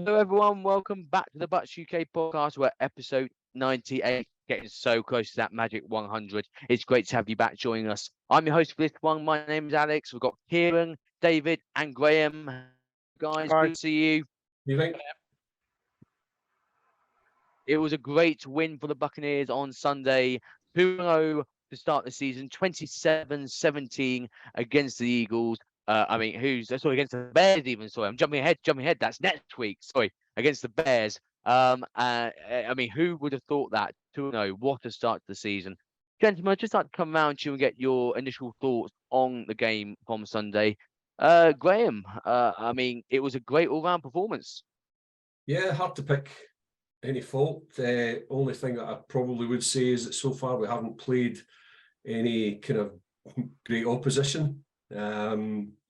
Hello, everyone. Welcome back to the Bucs UK podcast. We're episode 98, getting so close to that magic 100. It's great to have you back joining us. I'm your host for this one. My name is Alex. We've got Kieran, David, and Graham. Guys, Hi. good to see you. You think? It was a great win for the Buccaneers on Sunday. 2-0 to start the season, 27-17 against the Eagles. Against the Bears even. Sorry, I'm jumping ahead. That's next week. Sorry, against the Bears. Who would have thought that? 2-0, what a start to the season. Gentlemen, I'd just like to come round to you and get your initial thoughts on the game from Sunday. Graham, it was a great all-round performance. Yeah, hard to pick any fault. Only thing that I probably would say is that so far we haven't played any kind of great opposition.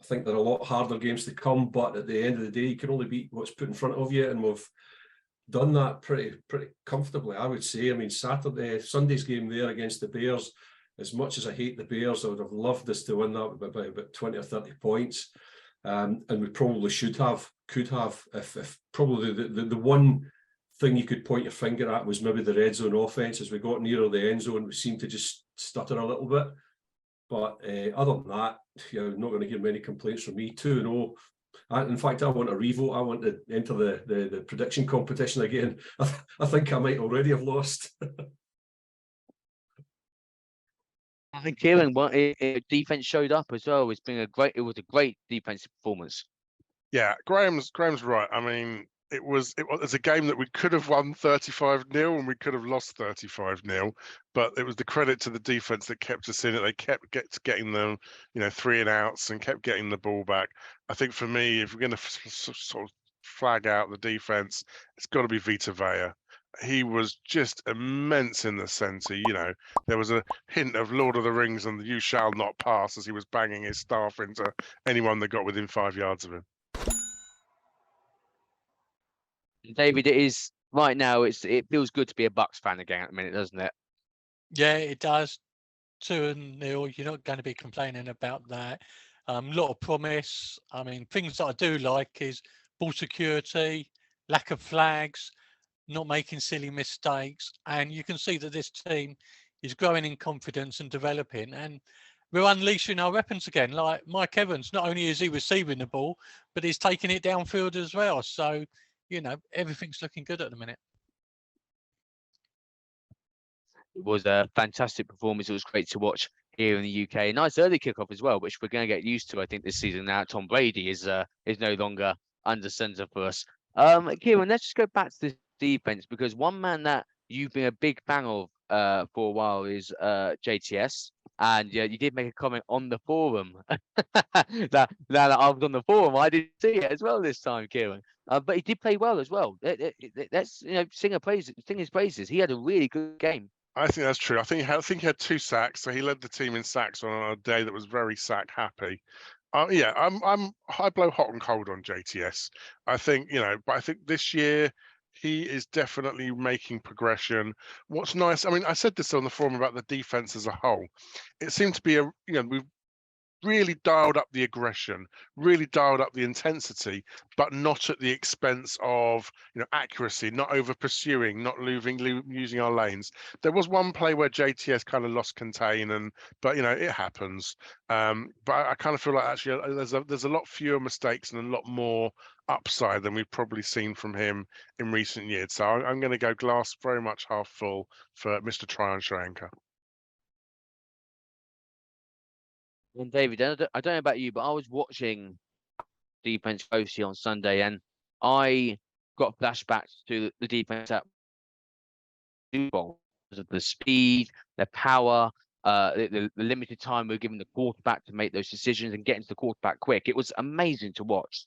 I think there are a lot harder games to come, but at the end of the day, you can only beat what's put in front of you, and we've done that pretty comfortably, I would say. I mean, Sunday's game there against the Bears, as much as I hate the Bears, I would have loved us to win that by about 20 or 30 points. And we probably could have, if probably the one thing you could point your finger at was maybe the red zone offense. As we got nearer the end zone, we seemed to just stutter a little bit. But other than that, I'm not going to hear many complaints from me. 2-0. In fact, I want a revote. I want to enter the prediction competition again. I think I might already have lost. I think Kieran, defense showed up as well. It was a great defensive performance. Yeah, Graham's right. I mean, it was a game that we could have won 35-0 and we could have lost 35-0, but it was the credit to the defense that kept us in it. They kept getting them, 3 and outs and kept getting the ball back. I think for me, if we're going to sort of flag out the defense, it's got to be Vita Vea. He was just immense in the centre. There was a hint of Lord of the Rings and "You shall not pass" as he was banging his staff into anyone that got within 5 yards of him. David, it is right now. It feels good to be a Bucs fan again at the minute, doesn't it? Yeah, it does. 2-0. You're not going to be complaining about that. A lot of promise. I mean, things that I do like is ball security, lack of flags, not making silly mistakes, and you can see that this team is growing in confidence and developing, and we're unleashing our weapons again. Like Mike Evans, not only is he receiving the ball, but he's taking it downfield as well. So, everything's looking good at the minute. It was a fantastic performance. It was great to watch here in the UK. Nice early kickoff as well, which we're going to get used to, I think, this season now. Tom Brady is no longer under centre for us. Kieran, let's just go back to this defense, because one man that you've been a big fan of for a while is JTS. And you did make a comment on the forum. Now that I was on the forum, I didn't see it as well this time, Kieran. But he did play well as well. Let's sing his praises. He had a really good game. I think that's true. I think he had 2 sacks, so he led the team in sacks on a day that was very sack happy. I blow hot and cold on JTS. I think but I think this year he is definitely making progression. What's nice, I mean, I said this on the forum about the defense as a whole. It seemed to be we've really dialed up the aggression, really dialed up the intensity, but not at the expense of accuracy, not over pursuing, not using our lanes. There was one play where JTS kind of lost contain, but it happens. But I kind of feel like actually there's a lot fewer mistakes and a lot more upside than we've probably seen from him in recent years. So I'm going to go glass very much half full for Mr. Tryon Shoyinka. And David, I don't know about you, but I was watching defense closely on Sunday, and I got flashbacks to the defense at Super Bowl because of the speed, the power, the limited time we we're giving the quarterback to make those decisions and getting to the quarterback quick. It was amazing to watch.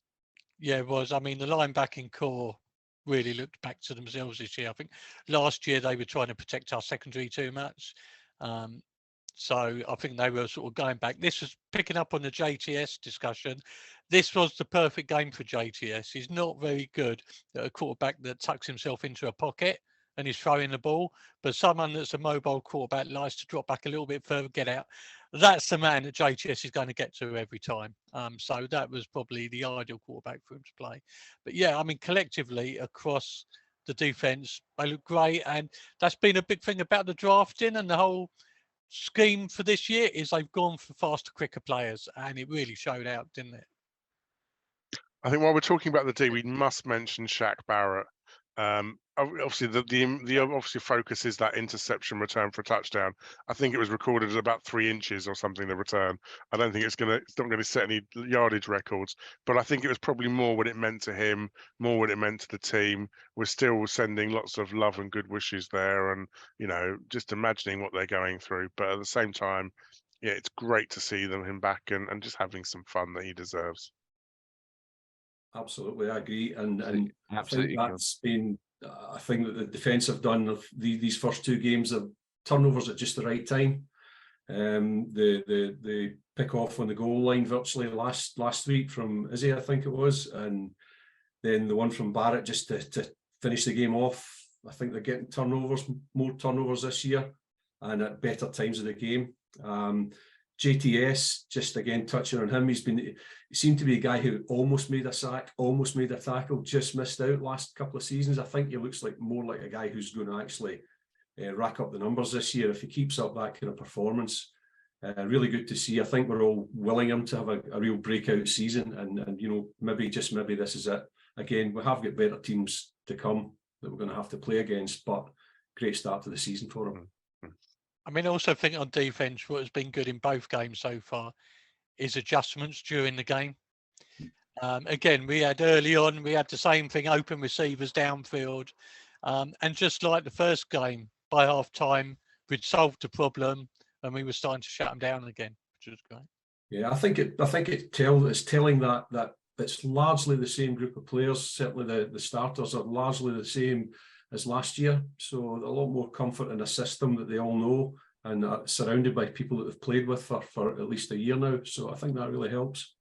Yeah, it was. I mean, the linebacking core really looked back to themselves this year. I think last year they were trying to protect our secondary too much. So I think they were sort of going back. This was picking up on the JTS discussion. This was the perfect game for JTS. He's not very good at a quarterback that tucks himself into a pocket and he's throwing the ball, but someone that's a mobile quarterback likes to drop back a little bit further, get out that's the man that JTS is going to get to every time. So that was probably the ideal quarterback for him to play. But yeah, I mean, collectively across the defense, they look great. And that's been a big thing about the drafting and the whole scheme for this year is they've gone for faster, quicker players. And it really showed out, didn't it? I think while we're talking about the D, we must mention Shaq Barrett. Obviously, the obviously focus is that interception return for a touchdown. I think it was recorded at about 3 inches or something. The return. I don't think it's not going to set any yardage records, but I think it was probably more what it meant to him, more what it meant to the team. We're still sending lots of love and good wishes there, and just imagining what they're going through. But at the same time, yeah, it's great to see him back and just having some fun that he deserves. Absolutely, I agree, and Absolutely, I think that's been a thing that the defence have done of these first 2 games of turnovers at just the right time. The pick off on the goal line virtually last week from Izzy, I think it was, and then the one from Barrett just to finish the game off. I think they're getting more turnovers this year, and at better times of the game. JTS, just again touching on him, he seemed to be a guy who almost made a sack, almost made a tackle, just missed out last couple of seasons. I think he looks more like a guy who's going to actually rack up the numbers this year if he keeps up that kind of performance. Really good to see. I think we're all willing him to have a real breakout season, and maybe this is it. Again, we have got better teams to come that we're going to have to play against, but great start to the season for him. I mean, I also think on defense, what has been good in both games so far is adjustments during the game. Again, we had the same thing, open receivers downfield. And just like the first game, by half time, we'd solved the problem and we were starting to shut them down again, which was great. Yeah, I think it's telling that it's largely the same group of players. Certainly the starters are largely the same as last year, so a lot more comfort in a system that they all know and are surrounded by people that they've played with for at least a year now. So I think that really helps.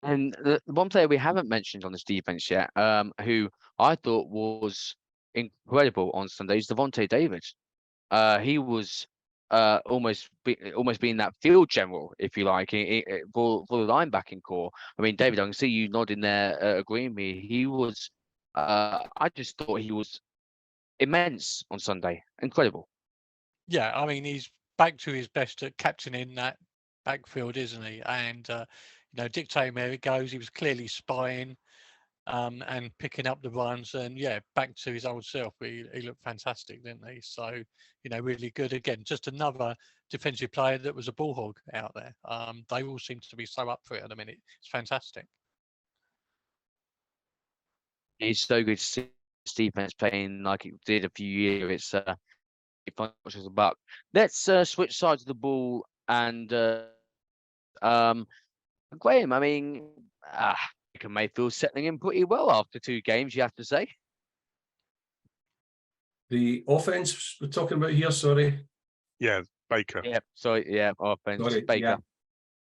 And the one player we haven't mentioned on this defense yet, who I thought was incredible on Sunday, is Devontae David. He was almost being that field general, if you like, for the linebacking core. I mean, David, I can see you nodding there, agreeing with me. He was. I just thought he was immense on Sunday. Incredible. Yeah, I mean, he's back to his best at captaining that backfield, isn't he? And dictating where it goes. He was clearly spying and picking up the runs, and yeah, back to his old self. He looked fantastic, didn't he? So really good. Again, just another defensive player that was a ball hog out there. They all seem to be so up for it at the minute. It's fantastic. It's so good to see defense playing like it did a few years. It's fun to watch as a Buck. Let's switch sides of the ball and Graeme. I mean, Baker Mayfield settling in pretty well after 2 games, you have to say. The offense we're talking about here, sorry. Yeah, Baker. Yeah, sorry, yeah, offense. Sorry, Baker.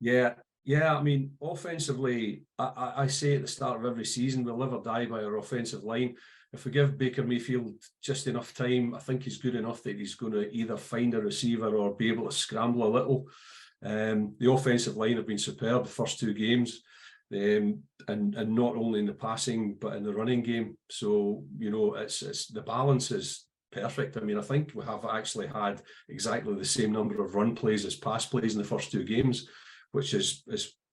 Yeah. I mean, offensively, I say at the start of every season, we'll never die by our offensive line. If we give Baker Mayfield just enough time, I think he's good enough that he's going to either find a receiver or be able to scramble a little. The offensive line have been superb the first 2 games, and not only in the passing but in the running game. So it's the balance is perfect. I mean, I think we have actually had exactly the same number of run plays as pass plays in the first 2 games, which is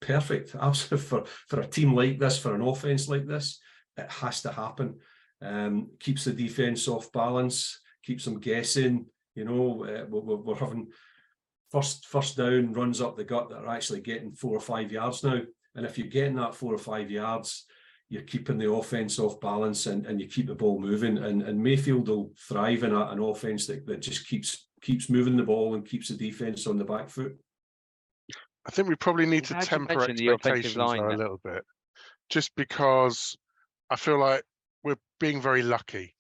perfect. Absolutely, for a team like this, for an offense like this, it has to happen. Keeps the defense off balance, keeps them guessing. We're having first down runs up the gut that are actually getting 4 or 5 yards now. And if you're getting that 4 or 5 yards, you're keeping the offense off balance and you keep the ball moving. And Mayfield will thrive in an offense that just keeps moving the ball and keeps the defense on the back foot. I think we probably need to temper expectations a little bit, just because I feel like we're being very lucky.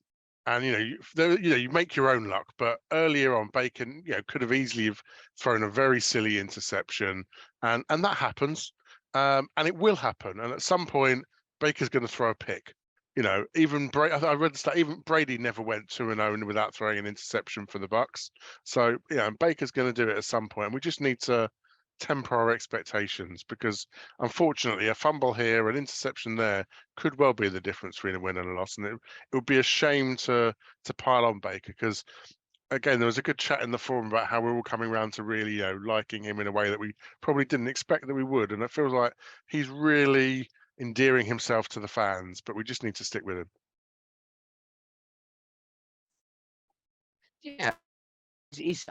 And you make your own luck, but earlier on, Bacon could have easily have thrown a very silly interception, and that happens, and it will happen. And at some point, Baker's going to throw a pick, You know, even I read the stat, even Brady never went 2-0 without throwing an interception for the Bucs. So, Baker's going to do it at some point. And we just need to temper our expectations, because unfortunately a fumble here, an interception there could well be the difference between a win and a loss. And it would be a shame to pile on Baker, because again, there was a good chat in the forum about how we're all coming around to really, liking him in a way that we probably didn't expect that we would. And it feels like he's really endearing himself to the fans, but we just need to stick with him. Yeah,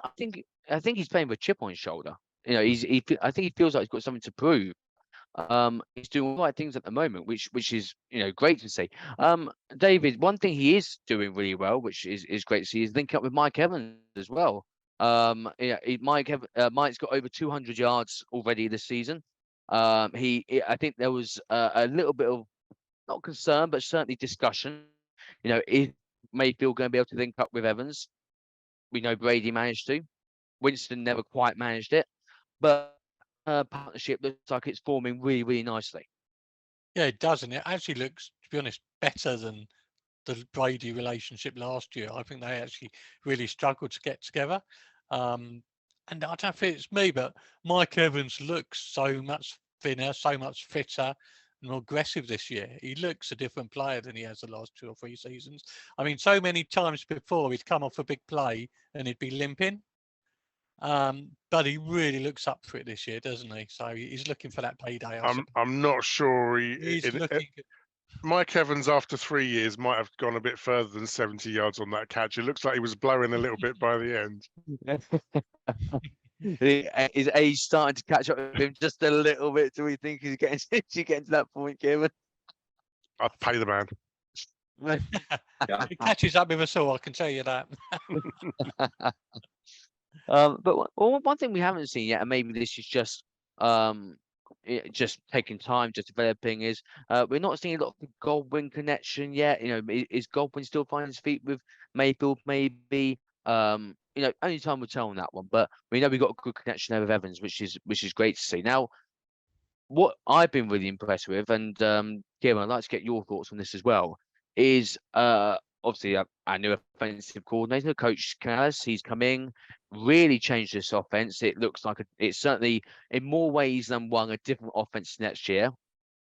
I think he's playing with a chip on his shoulder. I think he feels like he's got something to prove. He's doing all the right things at the moment, which is great to see. David, one thing he is doing really well, which is great to see, is linking up with Mike Evans as well. Mike's got over 200 yards already this season. I think there was a little bit of, not concern, but certainly discussion. Is Mayfield going to be able to link up with Evans? We know Brady managed to. Winston never quite managed it, but partnership looks like it's forming really, really nicely. Yeah, it does, and it actually looks, to be honest, better than the Brady relationship last year. I think they actually really struggled to get together. And I don't know if it's me, but Mike Evans looks so much thinner, so much fitter, and more aggressive this year. He looks a different player than he has the last 2 or 3 seasons. I mean, so many times before he'd come off a big play and he'd be limping. But he really looks up for it this year, doesn't he? So he's looking for that payday. I'm not sure He's looking. Mike Evans, after 3 years, might have gone a bit further than 70 yards on that catch. It looks like he was blowing a little bit by the end. His age starting to catch up with him just a little bit. Do we think he's getting to that point, Kieron? I'd pay the man. He catches up with us all, I can tell you that. But one thing we haven't seen yet, and maybe this is just taking time, just developing, is we're not seeing a lot of the Godwin connection yet. Is Godwin still finding his feet with Mayfield? Maybe. Only time will tell on that one. But we know we've got a good connection there with Evans, which is great to see. Now, what I've been really impressed with, and Kieron, I'd like to get your thoughts on this as well, is obviously our new offensive coordinator, Coach Canales. He's come in, really changed this offense. It looks like it's certainly, in more ways than one, a different offense next year.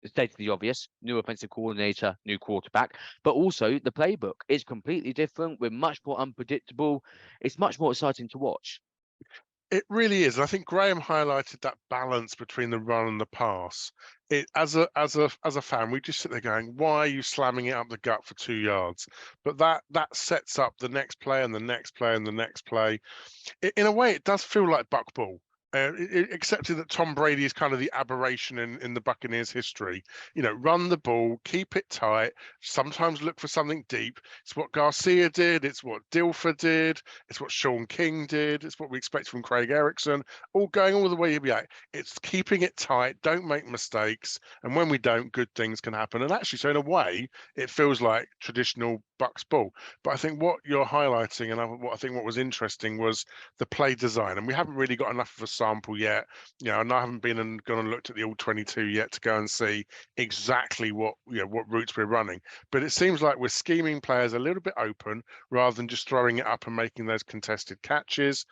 It's stated the obvious: new offensive coordinator, new quarterback, but also the playbook is completely different. We're much more unpredictable. It's much more exciting to watch. It really is. I think Graeme highlighted that balance between the run and the pass. As a fan, we just sit there going, "Why are you slamming it up the gut for 2 yards?" But that sets up the next play and the next play and the next play. In a way, it does feel like Buck ball. Accepting that Tom Brady is kind of the aberration in the Buccaneers' history. Run the ball, keep it tight, sometimes look for something deep. It's what Garcia did, it's what Dilfer did, it's what Sean King did, it's what we expect from Craig Erickson, all going all the way back. It's keeping it tight, don't make mistakes, and when we don't, good things can happen. And actually, so in a way, it feels like traditional Bucs ball. But I think what you're highlighting, and what was interesting, was the play design, and we haven't really got enough of a sample yet, and I haven't been and gone and looked at the all 22 yet to go and see exactly what routes we're running. But it seems like we're scheming players a little bit open rather than just throwing it up and making those contested catches.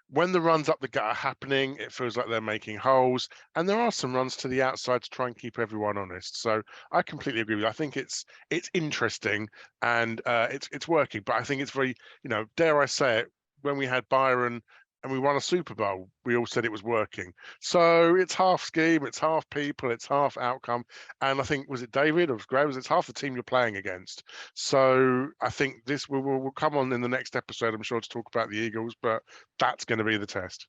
When the runs up the gut are happening, it feels like they're making holes, and there are some runs to the outside to try and keep everyone honest. So I completely agree with you. I think it's interesting, and it's working. But I think it's very, dare I say it, when we had Byron and we won a Super Bowl, we all said it was working. So it's half scheme, it's half people, it's half outcome. And I think, was it David or Graeme? It's half the team you're playing against. So I think this will come on in the next episode, I'm sure, to talk about the Eagles, but that's going to be the test.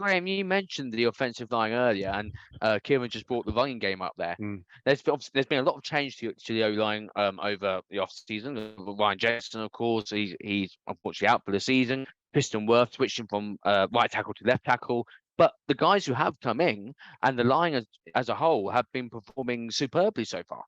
Graeme, you mentioned the offensive line earlier, and Kieron just brought the running game up there. There's been a lot of change to the O-line over the off-season. Ryan Jensen, of course, he's unfortunately out for the season. Kristen Wirth switching from right tackle to left tackle. But the guys who have come in and the line as a whole have been performing superbly so far.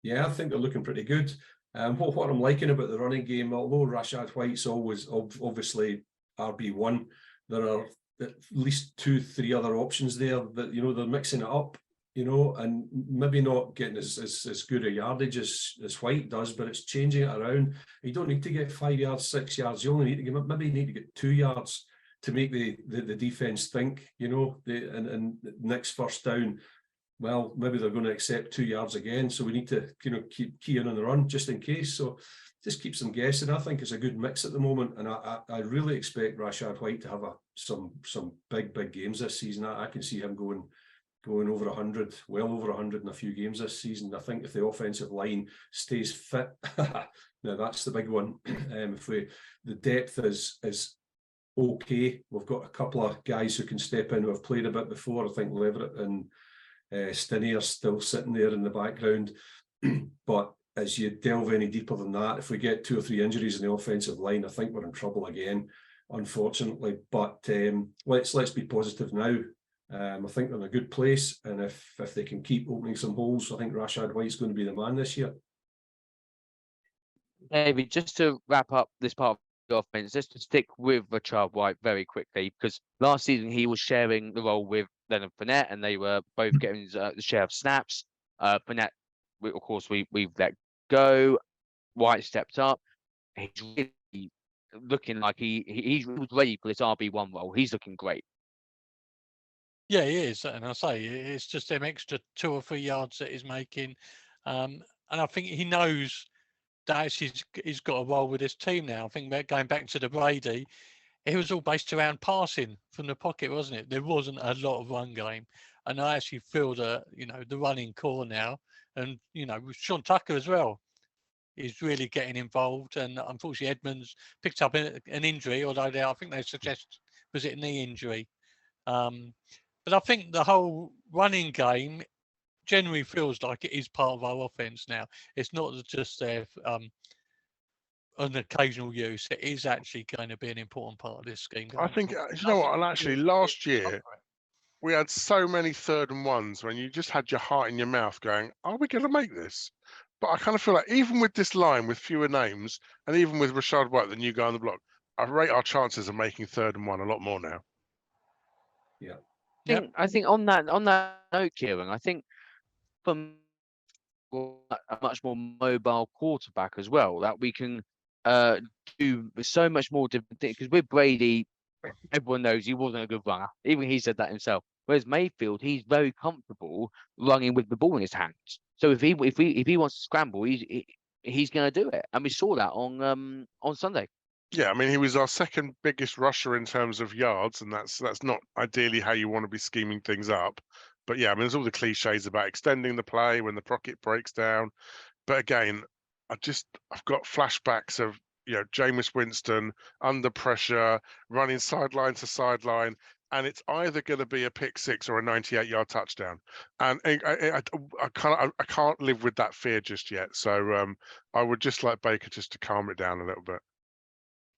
Yeah, I think they're looking pretty good. What I'm liking about the running game, although Rashad White's always obviously RB1, there are at least 2-3 other options there that they're mixing it up. you know, and maybe not getting as good a yardage as White does, but it's changing it around. You don't need to get 5 yards, 6 yards. You only need to get, maybe you need to get 2 yards to make the defense think, you know, and next first down, well, maybe they're going to accept 2 yards again. So we need to, you know, keep keying on the run just in case. So just keeps them guessing. I think it's a good mix at the moment. And I really expect Rashad White to have some big games this season. I can see him going over 100, well over 100 in a few games this season. I think if the offensive line stays fit, now that's the big one. If the depth is okay, we've got a couple of guys who can step in who have played a bit before. I think Leverett and Stinney are still sitting there in the background. But as you delve any deeper than that, if we get 2 or 3 injuries in the offensive line, I think we're in trouble again, unfortunately. But let's be positive now. I think they're in a good place, and if they can keep opening some holes, I think Rashad White's going to be the man this year. David, just to wrap up this part of the offense, just to stick with Rashad White very quickly, because last season he was sharing the role with Leonard Fournette, and they were both getting the share of snaps. Fournette, of course, we've let go. White stepped up. He's really looking like he was ready for this RB1 role. He's looking great. Yeah, he is, and I say it's just them extra 2 or 3 yards that he's making, and I think he knows that he's got a role with this team now. I think going back to the Brady, it was all based around passing from the pocket, wasn't it? There wasn't a lot of run game, and I actually feel that, you know, the running core now, and you know, with Sean Tucker as well, is really getting involved. And unfortunately, Edmonds picked up an injury, although I think they suggest was it a knee injury. But I think the whole running game generally feels like it is part of our offense now. It's not just there an occasional use. It is actually going to be an important part of this scheme. I think, you know what, and actually last year we had so many 3rd and 1s when you just had your heart in your mouth going, are we going to make this? But I kind of feel like even with this line with fewer names, and even with Rashad White, the new guy on the block, I rate our chances of making 3rd and 1 a lot more now. Yeah. I think on that note, Kieron, I think from a much more mobile quarterback as well, that we can do so much more different things. Because with Brady, everyone knows he wasn't a good runner. Even he said that himself. Whereas Mayfield, he's very comfortable running with the ball in his hands. So if he wants to scramble, he's going to do it, and we saw that on Sunday. Yeah, I mean, he was our 2nd biggest rusher in terms of yards, and that's not ideally how you want to be scheming things up. But yeah, I mean, there's all the cliches about extending the play when the pocket breaks down. But again, I've got flashbacks of, you know, Jameis Winston under pressure, running sideline to sideline, and it's either going to be a pick 6 or a 98-yard touchdown. And I can't live with that fear just yet. So I would just like Baker just to calm it down a little bit.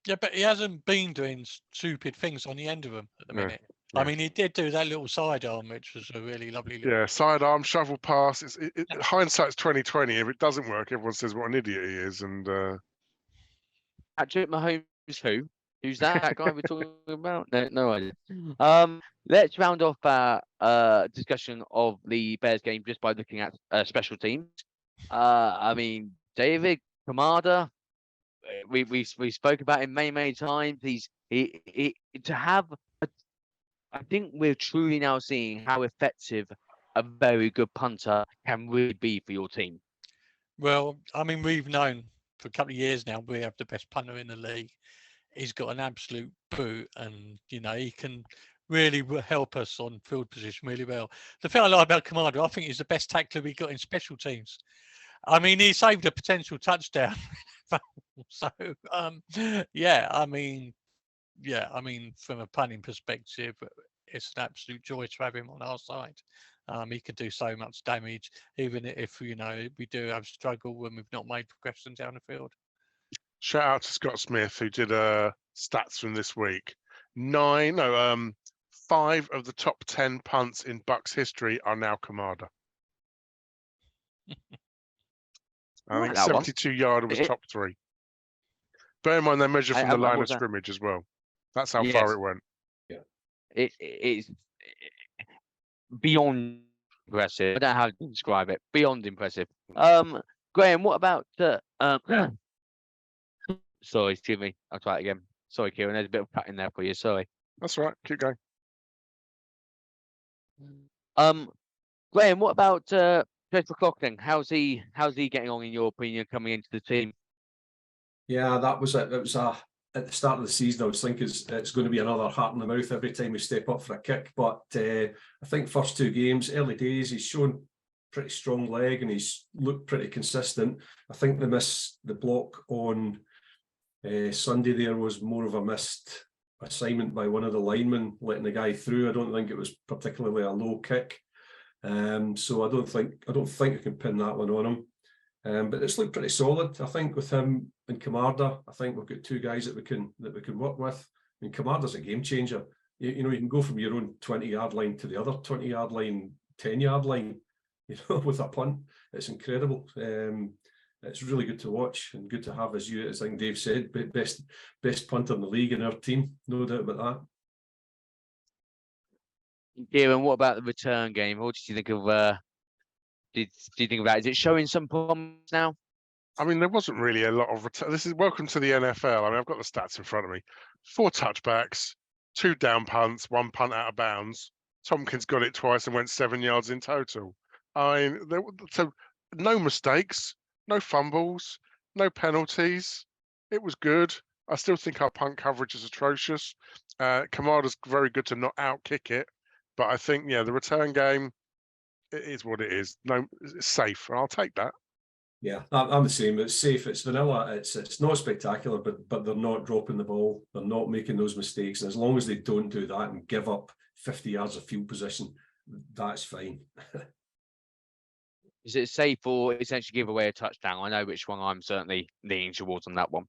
Yeah, but he hasn't been doing stupid things on the end of them at the minute. Yeah. I mean, he did do that little sidearm, which was a really lovely. Yeah, sidearm, shovel pass. Hindsight's 2020. If it doesn't work, everyone says what an idiot he is. And Patrick Mahomes, who's that guy we're talking about? No idea. Let's round off our discussion of the Bears game just by looking at special teams. I mean, David Kamada, we spoke about him many times. He to have. I think we're truly now seeing how effective a very good punter can really be for your team. Well, I mean, we've known for a couple of years now we have the best punter in the league. He's got an absolute boot, and you know, he can really help us on field position really well. The thing I like about Kamada, I think he's the best tackler we got in special teams. I mean, he saved a potential touchdown. So yeah, I mean, from a punting perspective, it's an absolute joy to have him on our side. He could do so much damage, even if, you know, we do have struggle when we've not made progression down the field. Shout out to Scott Smith, who did stats from this week. 5 of the top 10 punts in Bucs history are now Kamada. I think 72-yarder was top 3. Bear in mind they measure from the line of scrimmage as well. That's how far it went. Yeah, it's beyond impressive. I don't know how to describe it. Beyond impressive. Graeme, what about sorry, excuse me. I'll try it again. Sorry, Kieron. There's a bit of cut in there for you. Sorry. That's all right. Keep going. Graeme, what about Chester McLaughlin? How's he getting on in your opinion coming into the team? Yeah, that was it. It was at the start of the season, I was thinking it's going to be another heart in the mouth every time we step up for a kick. But I think first 2 games, early days, he's shown pretty strong leg and he's looked pretty consistent. I think the block on Sunday there was more of a missed assignment by one of the linemen letting the guy through. I don't think it was particularly a low kick. So I don't think I can pin that one on him. But it's looked pretty solid. I think with him and Camarda, I think we've got 2 guys that we can work with. I mean, Camarda's a game changer. You know, you can go from your own 20-yard line to the other 20-yard line, 10-yard line, you know, with a punt. It's incredible. It's really good to watch and good to have, as I think Dave said, best punter in the league in our team. No doubt about that. Kieron, what about the return game? What did you think of? Do you think about it? Is it showing some promise now? I mean, there wasn't really a lot of return. This is welcome to the NFL. I mean, I've got the stats in front of me. 4 touchbacks, 2 down punts, 1 punt out of bounds. Tompkins got it twice and went 7 yards in total. I mean, so no mistakes, no fumbles, no penalties. It was good. I still think our punt coverage is atrocious. Kamada's very good to not out-kick it. But I think, yeah, the return game, it is what it is. No, it's safe, and I'll take that. Yeah, I'm the same. It's safe. It's vanilla. It's not spectacular, but they're not dropping the ball. They're not making those mistakes. And as long as they don't do that and give up 50 yards of field position, that's fine. Is it safe or essentially give away a touchdown? I know which one I'm certainly leaning towards on that one.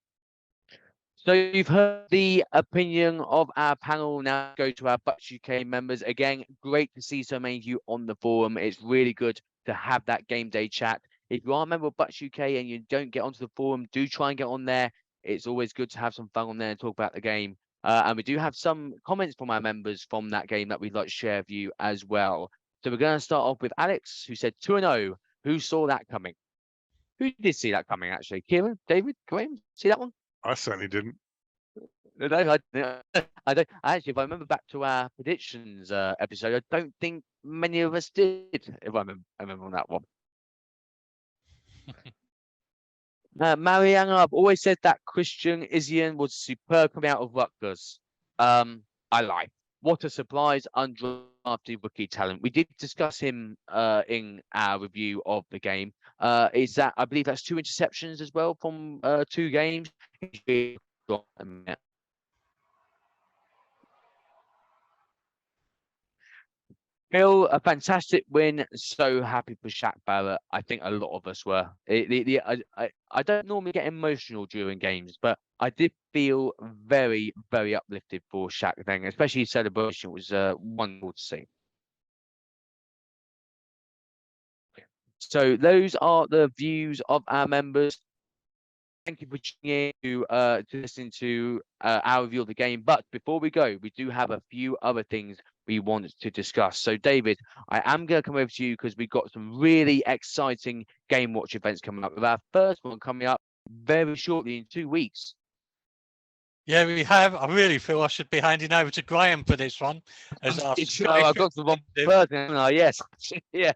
So you've heard the opinion of our panel. Now go to our Bucs UK members. Again, great to see so many of you on the forum. It's really good to have that game day chat. If you are a member of Bucs UK and you don't get onto the forum, do try and get on there. It's always good to have some fun on there and talk about the game. And we do have some comments from our members from that game that we'd like to share with you as well. So we're going to start off with Alex, who said 2-0. Who saw that coming? Who did see that coming, actually? Kieron, David, Graeme, see that one? I certainly didn't. No, I don't. Actually, if I remember back to our predictions episode, I don't think many of us did. If I remember on that one. Mariana, I've always said that Christian Isian was superb coming out of Rutgers. I lie. What a surprise, undrafted rookie talent. We did discuss him in our review of the game. Is that I believe that's 2 interceptions as well from 2 games. Phil, a fantastic win. So happy for Shaq Barrett. I think a lot of us were. I don't normally get emotional during games, but I did feel very, very uplifted for Shaq then, especially his celebration was wonderful to see. So those are the views of our members. Thank you for tuning in to listen to our review of the game. But before we go, we do have a few other things we want to discuss. So, David, I am going to come over to you because we've got some really exciting Game Watch events coming up. With our first one coming up very shortly in 2 weeks. Yeah, we have. I really feel I should be handing over to Graeme for this one. I've got the one first, haven't I? Yes. Yeah.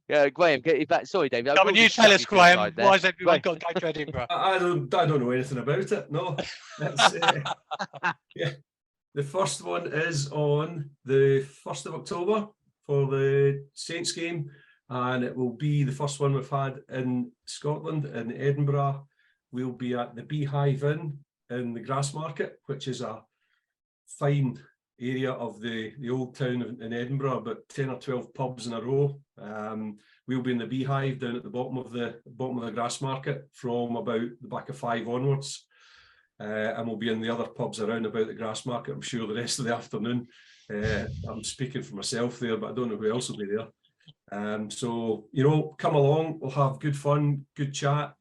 Yeah, Graeme, sorry, David. Come on, you tell us, Graeme. Why has everyone got to go to Edinburgh? I don't know anything about it. No. Yeah. The first one is on the 1st of October for the Saints game, and it will be the first one we've had in Scotland, in Edinburgh. We'll be at the Beehive Inn in the Grassmarket, which is a fine area of the old town in Edinburgh, about 10 or 12 pubs in a row. We'll be in the Beehive down at the bottom of the Grassmarket from about the back of 5 onwards. And we'll be in the other pubs around about the Grassmarket, I'm sure, the rest of the afternoon. I'm speaking for myself there, but I don't know who else will be there. So, you know, come along, we'll have good fun, good chat,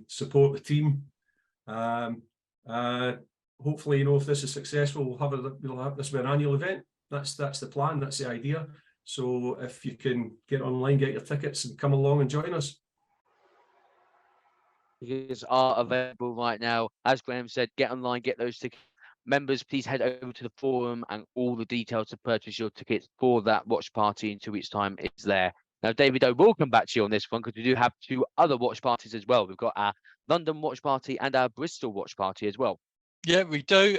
support the team. Hopefully, you know, if this is successful, we'll have this be an annual event. That's the plan, that's the idea. So if you can get online, get your tickets and come along and join us. Tickets are available right now. As Graeme said, get online, get those tickets. Members, please head over to the forum, and all the details to purchase your tickets for that watch party in 2 weeks' time is there. Now, David, I will come back to you on this one because we do have 2 other watch parties as well. We've got our London watch party and our Bristol watch party as well. Yeah, we do.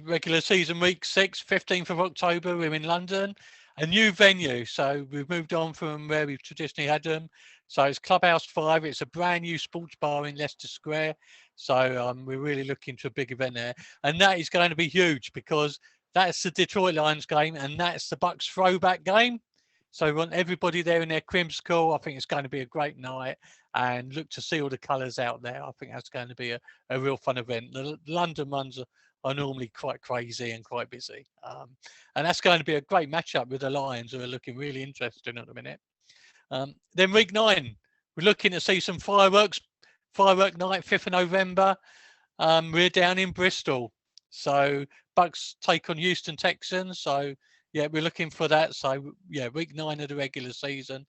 Regular season week 6, 15th of October, we're in London. A new venue. So we've moved on from where we've traditionally had them. So it's Clubhouse 5. It's a brand new sports bar in Leicester Square. So we're really looking to a big event there. And that is going to be huge because that's the Detroit Lions game and that's the Bucs throwback game. So we want everybody there in their crimscool. I think it's going to be a great night, and look to see all the colours out there. I think that's going to be a real fun event. The London ones are normally quite crazy and quite busy. And that's going to be a great matchup with the Lions, who are looking really interesting at the minute. Then week 9, we're looking to see some firework night, 5th of November. We're down in Bristol. So Bucs take on Houston Texans. So yeah, we're looking for that. So yeah, week 9 of the regular season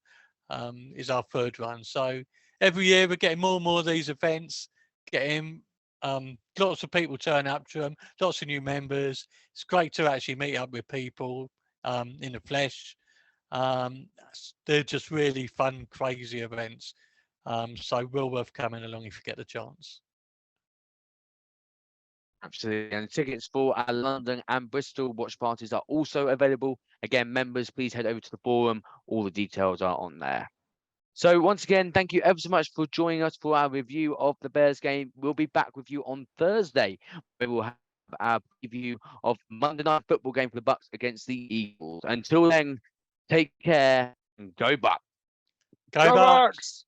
is our 3rd run. So every year we're getting more and more of these events, getting lots of people turn up to them, lots of new members. It's great to actually meet up with people in the flesh. They're just really fun, crazy events. So well worth coming along if you get the chance. Absolutely. And tickets for our London and Bristol watch parties are also available. Again, members, please head over to the forum. All the details are on there. So once again, thank you ever so much for joining us for our review of the Bears game. We'll be back with you on Thursday, where we'll have our preview of Monday night football game for the Bucs against the Eagles. Until then, take care and go Bucs. Go Bucs!